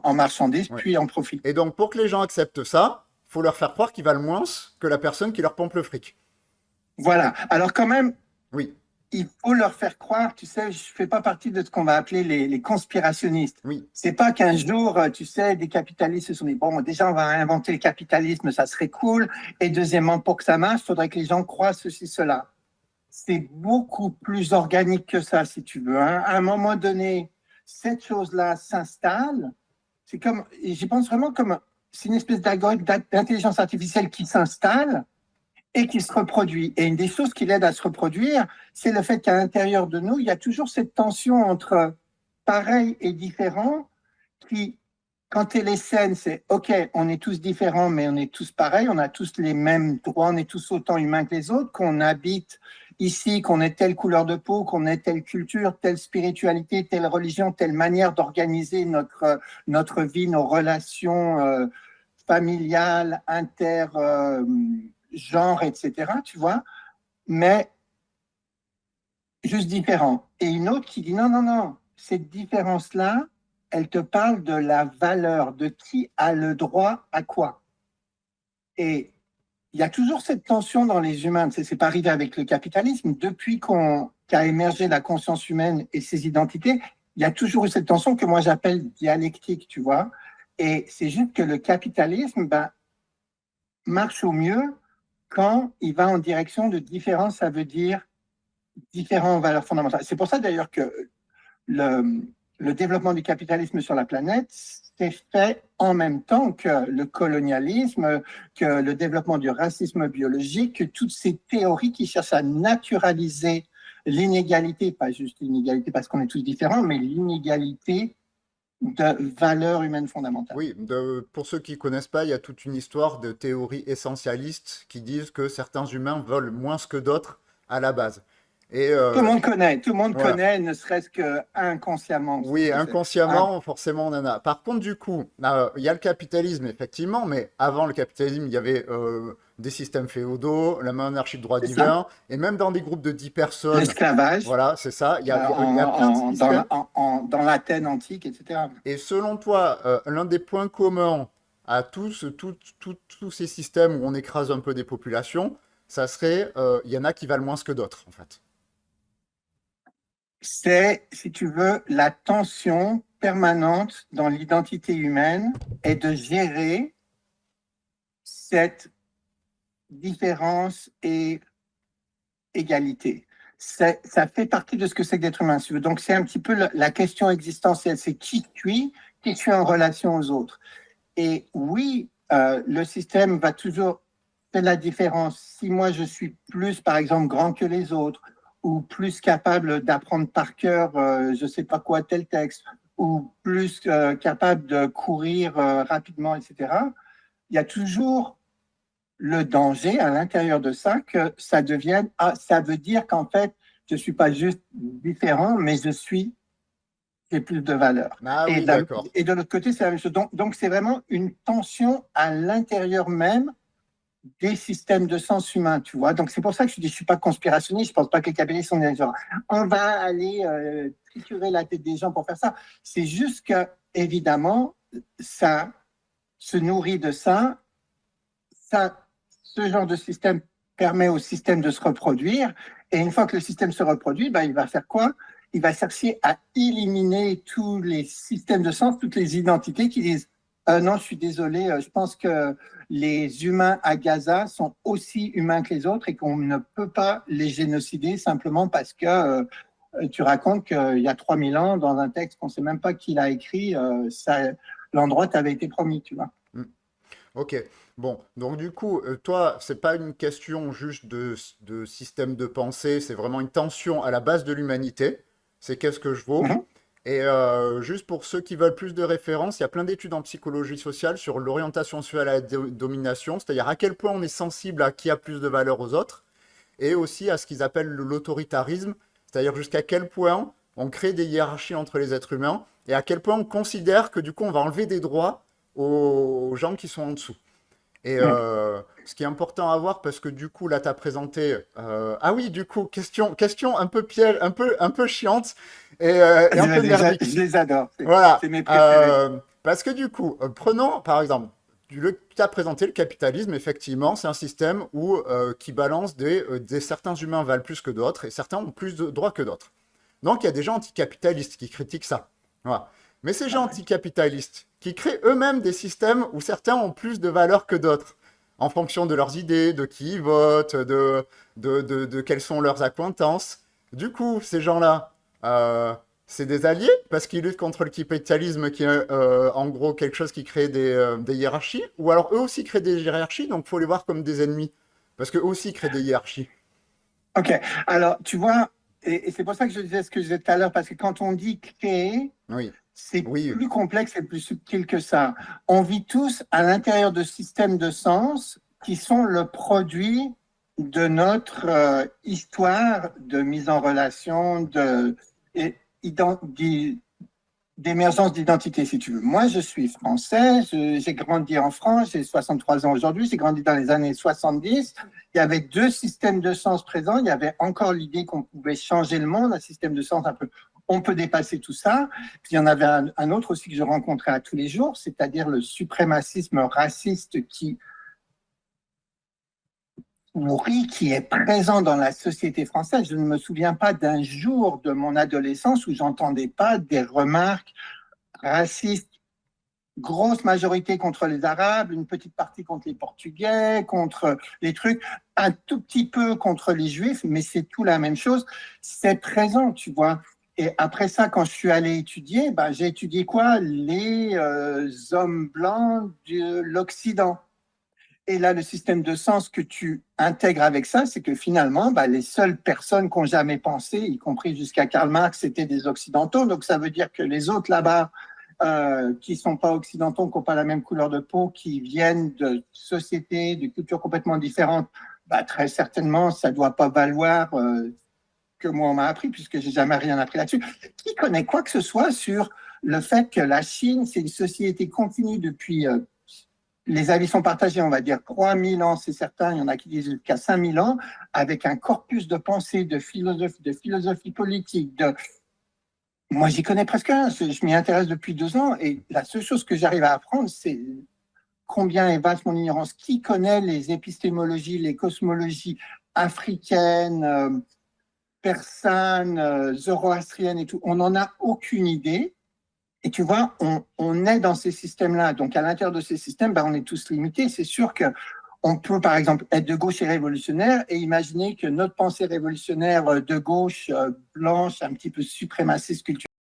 en marchandises, Ouais. puis en profit. Et donc, pour que les gens acceptent ça, faut leur faire croire qu'ils valent moins que la personne qui leur pompe le fric. Voilà. Alors quand même, Oui, il faut leur faire croire, tu sais, je fais pas partie de ce qu'on va appeler les conspirationnistes. oui, C'est pas qu'un jour, tu sais, des capitalistes se sont dit, bon, déjà, on va inventer le capitalisme, ça serait cool. Et deuxièmement, pour que ça marche, il faudrait que les gens croient ceci, cela. C'est beaucoup plus organique que ça, si tu veux, hein. À un moment donné, cette chose-là s'installe. C'est comme, j'y pense vraiment comme, c'est une espèce d'algorithme d'intelligence artificielle qui s'installe et qui se reproduit. Et une des choses qui l'aide à se reproduire, c'est le fait qu'à l'intérieur de nous, il y a toujours cette tension entre pareil et différent qui, quand elle est saine, c'est OK, on est tous différents, mais on est tous pareils, on a tous les mêmes droits, on est tous autant humains que les autres, qu'on habite ici, qu'on ait telle couleur de peau, qu'on ait telle culture, telle spiritualité, telle religion, telle manière d'organiser notre vie, nos relations familiales, genre, etc., tu vois, mais juste différent. Et une autre qui dit non, non, non, cette différence-là, elle te parle de la valeur, de qui a le droit à quoi. Et il y a toujours cette tension dans les humains. C'est pas arrivé avec le capitalisme. Depuis qu'a émergé la conscience humaine et ses identités, il y a toujours eu cette tension que moi j'appelle dialectique, tu vois. Et c'est juste que le capitalisme marche au mieux quand il va en direction de différence, ça veut dire différentes valeurs fondamentales. C'est pour ça d'ailleurs que le, le développement du capitalisme sur la planète s'est fait en même temps que le colonialisme, que le développement du racisme biologique, que toutes ces théories qui cherchent à naturaliser l'inégalité, pas juste l'inégalité parce qu'on est tous différents, mais l'inégalité de valeurs humaines fondamentales. oui. Pour ceux qui ne connaissent pas, il y a toute une histoire de théories essentialistes qui disent que certains humains veulent moins que d'autres à la base. Et Tout le monde voilà. connaît, ne serait-ce que inconsciemment, ce Oui, que c'est. Ah, inconsciemment, forcément, on en a. Par contre, du coup, il y a le capitalisme, effectivement, mais avant le capitalisme, il y avait des systèmes féodaux, la monarchie de droit c'est ça. divin, et même dans des groupes de 10 personnes, L'esclavage, voilà, c'est ça, il y a plein de systèmes. dans l'Athènes antique, etc. Et selon toi, l'un des points communs à tous ces systèmes où on écrase un peu des populations, ça serait, il y en a qui valent moins que d'autres, en fait. C'est, si tu veux, la tension permanente dans l'identité humaine et de gérer cette différence et égalité. Ça fait partie de ce que c'est que d'être humain. Si tu veux. Donc, c'est un petit peu la question existentielle. C'est qui je suis en relation aux autres. Et oui, le système va toujours faire la différence. Si moi, je suis plus, par exemple, grand que les autres, ou plus capable d'apprendre par cœur, je ne sais pas quoi, tel texte, ou plus capable de courir rapidement, etc., il y a toujours le danger à l'intérieur de ça que ça devienne, ah, ça veut dire qu'en fait, je ne suis pas juste différent, mais j'ai plus de valeur. Ah oui, d'accord. Et de l'autre côté, c'est la même chose. Donc c'est vraiment une tension à l'intérieur même des systèmes de sens humains, tu vois. Donc c'est pour ça que je dis, je suis pas conspirationniste. Je pense pas que les capitalistes sont des gens. On va aller triturer la tête des gens pour faire ça. C'est juste que évidemment, ça se nourrit de ça. Ça, ce genre de système permet au système de se reproduire. Et une fois que le système se reproduit, ben, il va faire quoi? Il va chercher à éliminer tous les systèmes de sens, toutes les identités qui disent non, je suis désolé, je pense que les humains à Gaza sont aussi humains que les autres et qu'on ne peut pas les génocider simplement parce que tu racontes qu'il y a 3000 ans, dans un texte qu'on ne sait même pas qui l'a écrit, l'endroit t'avait été promis, tu vois. Hmm. Ok. Bon, donc du coup, toi, c'est pas une question juste de système de pensée, c'est vraiment une tension à la base de l'humanité. C'est qu'est-ce que je vaux? Mhm. Et juste pour ceux qui veulent plus de références, il y a plein d'études en psychologie sociale sur l'orientation sexuelle à la domination, c'est-à-dire à quel point on est sensible à qui a plus de valeur aux autres, et aussi à ce qu'ils appellent l'autoritarisme, c'est-à-dire jusqu'à quel point on crée des hiérarchies entre les êtres humains, et à quel point on considère que du coup on va enlever des droits aux gens qui sont en dessous. Et ce qui est important à voir, parce que du coup, là, tu as présenté. Ah oui, du coup, question un peu piège, un peu chiante et un peu merdique. Je les adore, Voilà. c'est mes préférés. Parce que du coup, prenons par exemple, tu as présenté le capitalisme, effectivement, c'est un système qui balance certains humains valent plus que d'autres et certains ont plus de droits que d'autres. Donc il y a des gens anticapitalistes qui critiquent ça. Voilà. Mais ces gens anticapitalistes qui créent eux-mêmes des systèmes où certains ont plus de valeur que d'autres, en fonction de leurs idées, de qui ils votent, de quelles sont leurs accointances. Du coup, ces gens-là, euh, c'est des alliés parce qu'ils luttent contre le capitalisme qui est en gros quelque chose qui crée des hiérarchies, ou alors eux aussi créent des hiérarchies, donc il faut les voir comme des ennemis, parce qu'eux aussi créent des hiérarchies. Ok, alors tu vois, et c'est pour ça que je disais ce que je disais tout à l'heure, parce que quand on dit créer, Oui, c'est oui, plus complexe et plus subtil que ça. On vit tous à l'intérieur de systèmes de sens qui sont le produit de notre histoire de mise en relation, et- d'émergence d'identité, si tu veux. Moi, je suis français, j'ai grandi en France, j'ai 63 ans aujourd'hui, j'ai grandi dans les années 70. Il y avait deux systèmes de sens présents. Il y avait encore l'idée qu'on pouvait changer le monde, un système de sens un peu. On peut dépasser tout ça. Puis il y en avait un autre aussi que je rencontrais à tous les jours, c'est-à-dire le suprémacisme raciste qui nourri, qui est présent dans la société française. Je ne me souviens pas d'un jour de mon adolescence où j'entendais pas des remarques racistes, grosse majorité contre les Arabes, une petite partie contre les Portugais, contre les trucs, un tout petit peu contre les Juifs, mais c'est tout la même chose. C'est présent, tu vois. Et après ça, quand je suis allé étudier, ben, j'ai étudié quoi? Les hommes blancs de l'Occident. Et là, le système de sens que tu intègres avec ça, c'est que finalement, bah, les seules personnes qui ont jamais pensé, y compris jusqu'à Karl Marx, c'était des Occidentaux. Donc, ça veut dire que les autres là-bas, qui sont pas occidentaux, qui n'ont pas la même couleur de peau, qui viennent de sociétés, de cultures complètement différentes, bah, très certainement, ça doit pas valoir que moi on m'a appris, puisque j'ai jamais rien appris là-dessus. Qui connaît quoi que ce soit sur le fait que la Chine, c'est une société continue depuis les avis sont partagés, on va dire 3000 ans, c'est certain, il y en a qui disent jusqu'à 5000 ans, avec un corpus de pensée, de philosophie politique. Moi, j'y connais presque rien, je m'y intéresse depuis 2 ans, et la seule chose que j'arrive à apprendre, c'est combien est vaste mon ignorance. Qui connaît les épistémologies, les cosmologies africaines, persanes, zoroastriennes et tout? On n'en a aucune idée. Et tu vois, on est dans ces systèmes-là. Donc, à l'intérieur de ces systèmes, ben, on est tous limités. C'est sûr qu'on peut, par exemple, être de gauche et révolutionnaire et imaginer que notre pensée révolutionnaire de gauche, blanche, un petit peu suprémaciste culturelle,